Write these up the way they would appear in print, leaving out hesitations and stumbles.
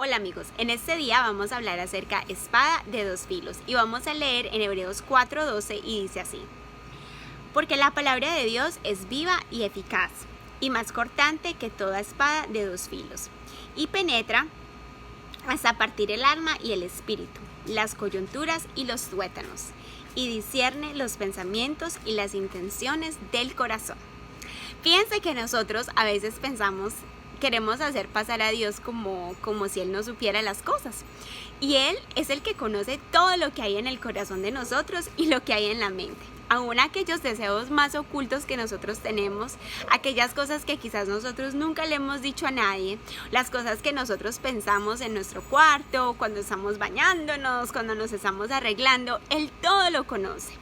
Hola amigos, en este día vamos a hablar acerca de espada de dos filos y vamos a leer en Hebreos 4:12 y dice así: porque la palabra de Dios es viva y eficaz y más cortante que toda espada de dos filos y penetra hasta partir el alma y el espíritu, las coyunturas y los tuétanos, y discierne los pensamientos y las intenciones del corazón. Fíjense que nosotros a veces queremos hacer pasar a Dios como si Él no supiera las cosas. Y Él es el que conoce todo lo que hay en el corazón de nosotros y lo que hay en la mente. Aún aquellos deseos más ocultos que nosotros tenemos, aquellas cosas que quizás nosotros nunca le hemos dicho a nadie, las cosas que nosotros pensamos en nuestro cuarto, cuando estamos bañándonos, cuando nos estamos arreglando, Él todo lo conoce.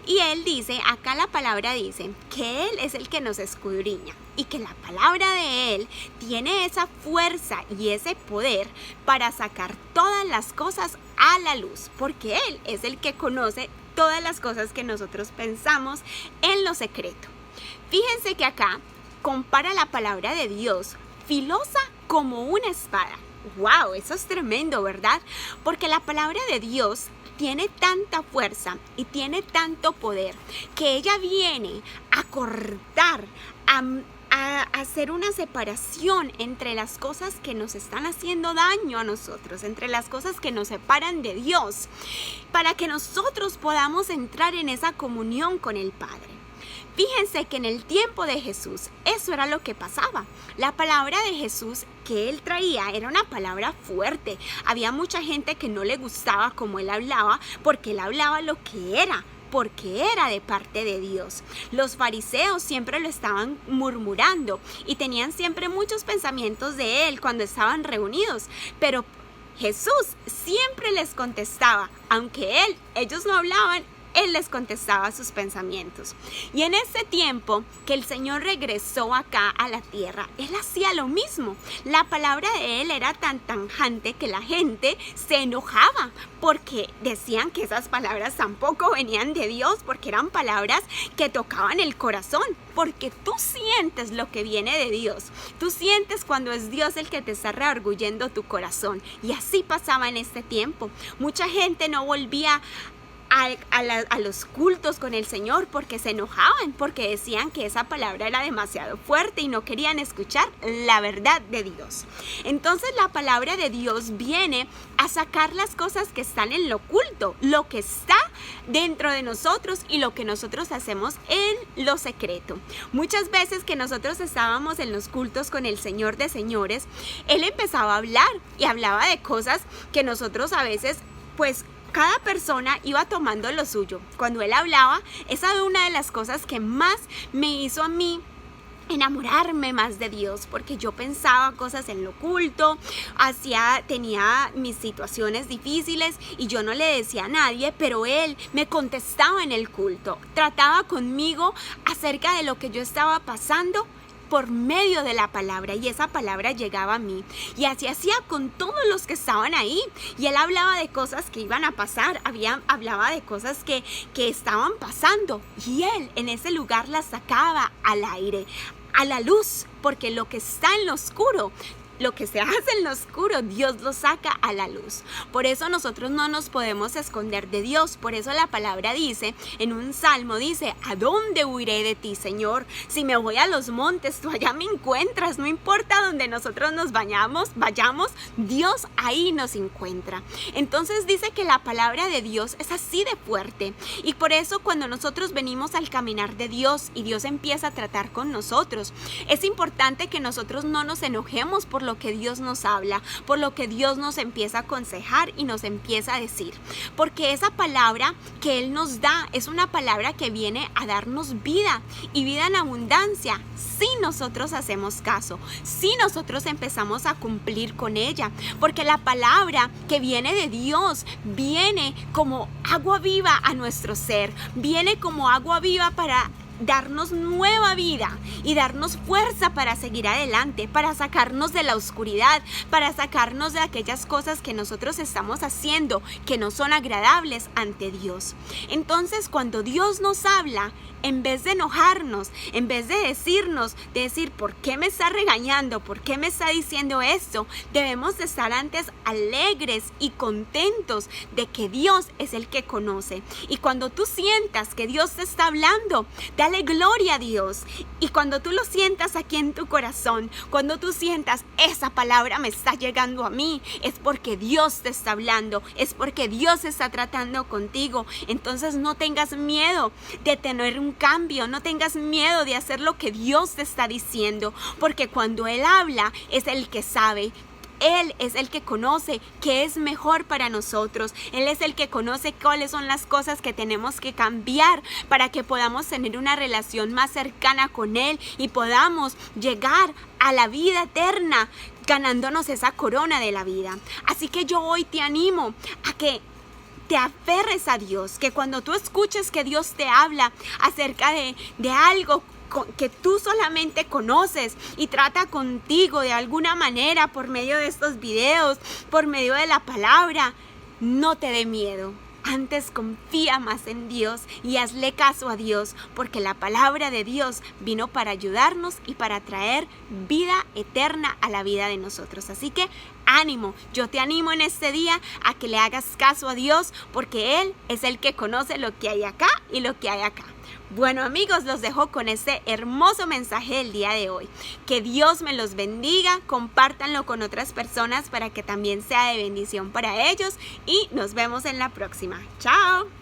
Y Él dice, acá la palabra dice, que Él es el que nos escudriña y que la palabra de Él tiene esa fuerza y ese poder para sacar todas las cosas a la luz, porque Él es el que conoce todas las cosas que nosotros pensamos en lo secreto. Fíjense que acá compara la palabra de Dios filosa como una espada. ¡Wow! Eso es tremendo, ¿verdad? Porque la palabra de Dios tiene tanta fuerza y tiene tanto poder que ella viene a cortar, a hacer una separación entre las cosas que nos están haciendo daño a nosotros, entre las cosas que nos separan de Dios, para que nosotros podamos entrar en esa comunión con el Padre. Fíjense que en el tiempo de Jesús eso era lo que pasaba. La palabra de Jesús que Él traía era una palabra fuerte. Había mucha gente que no le gustaba cómo Él hablaba, porque Él hablaba lo que era, porque era de parte de Dios. Los fariseos siempre lo estaban murmurando y tenían siempre muchos pensamientos de Él cuando estaban reunidos, pero Jesús siempre les contestaba, aunque ellos no hablaban, Él les contestaba sus pensamientos. Y en ese tiempo que el Señor regresó acá a la tierra, Él hacía lo mismo. La palabra de Él era tan tajante que la gente se enojaba porque decían que esas palabras tampoco venían de Dios, porque eran palabras que tocaban el corazón, porque tú sientes lo que viene de Dios. Tú sientes cuando es Dios el que te está redarguyendo tu corazón. Y así pasaba en este tiempo. Mucha gente no volvía a los cultos con el Señor porque se enojaban, porque decían que esa palabra era demasiado fuerte y no querían escuchar la verdad de Dios. Entonces la palabra de Dios viene a sacar las cosas que están en lo oculto, lo que está dentro de nosotros y lo que nosotros hacemos en lo secreto. Muchas veces que nosotros estábamos en los cultos con el Señor de señores, Él empezaba a hablar y hablaba de cosas que nosotros a veces cada persona iba tomando lo suyo. Cuando Él hablaba, esa es una de las cosas que más me hizo a mí enamorarme más de Dios, porque yo pensaba cosas en lo oculto, tenía mis situaciones difíciles y yo no le decía a nadie, pero Él me contestaba en el culto, trataba conmigo acerca de lo que yo estaba pasando por medio de la palabra, y esa palabra llegaba a mí, y así hacía con todos los que estaban ahí. Y Él hablaba de cosas que iban a pasar, hablaba de cosas que estaban pasando, y Él en ese lugar las sacaba al aire, a la luz, porque lo que está en lo oscuro, lo que se hace en lo oscuro, Dios lo saca a la luz. Por eso nosotros no nos podemos esconder de Dios. Por eso la palabra dice, en un salmo dice, ¿a dónde huiré de ti, Señor? Si me voy a los montes, tú allá me encuentras. No importa donde nosotros nos vayamos, Dios ahí nos encuentra. Entonces dice que la palabra de Dios es así de fuerte. Y por eso cuando nosotros venimos al caminar de Dios y Dios empieza a tratar con nosotros, es importante que nosotros no nos enojemos por lo que Dios nos habla, por lo que Dios nos empieza a aconsejar y nos empieza a decir, porque esa palabra que Él nos da es una palabra que viene a darnos vida, y vida en abundancia, si nosotros hacemos caso, si nosotros empezamos a cumplir con ella, porque la palabra que viene de Dios viene como agua viva a nuestro ser, viene como agua viva para darnos nueva vida y darnos fuerza para seguir adelante, para sacarnos de la oscuridad, para sacarnos de aquellas cosas que nosotros estamos haciendo que no son agradables ante Dios. Entonces, cuando Dios nos habla, en vez de enojarnos, en vez de decir ¿por qué me está regañando? ¿Por qué me está diciendo esto? Debemos de estar antes alegres y contentos de que Dios es el que conoce. Y cuando tú sientas que Dios te está hablando, dale gloria a Dios. Y cuando tú lo sientas aquí en tu corazón, cuando tú sientas esa palabra me está llegando a mí, es porque Dios te está hablando, es porque Dios está tratando contigo. Entonces no tengas miedo de tener un cambio, no tengas miedo de hacer lo que Dios te está diciendo, porque cuando Él habla es el que sabe. Él es el que conoce qué es mejor para nosotros. Él es el que conoce cuáles son las cosas que tenemos que cambiar para que podamos tener una relación más cercana con Él y podamos llegar a la vida eterna ganándonos esa corona de la vida. Así que yo hoy te animo a que te aferres a Dios, que cuando tú escuches que Dios te habla acerca de algo que tú solamente conoces y trata contigo de alguna manera por medio de estos videos, por medio de la palabra, no te dé miedo. Antes confía más en Dios y hazle caso a Dios, porque la palabra de Dios vino para ayudarnos y para traer vida eterna a la vida de nosotros. Así que ánimo, yo te animo en este día a que le hagas caso a Dios, porque Él es el que conoce lo que hay acá y lo que hay acá. Bueno amigos, los dejo con este hermoso mensaje del día de hoy. Que Dios me los bendiga, compártanlo con otras personas para que también sea de bendición para ellos y nos vemos en la próxima. ¡Chao!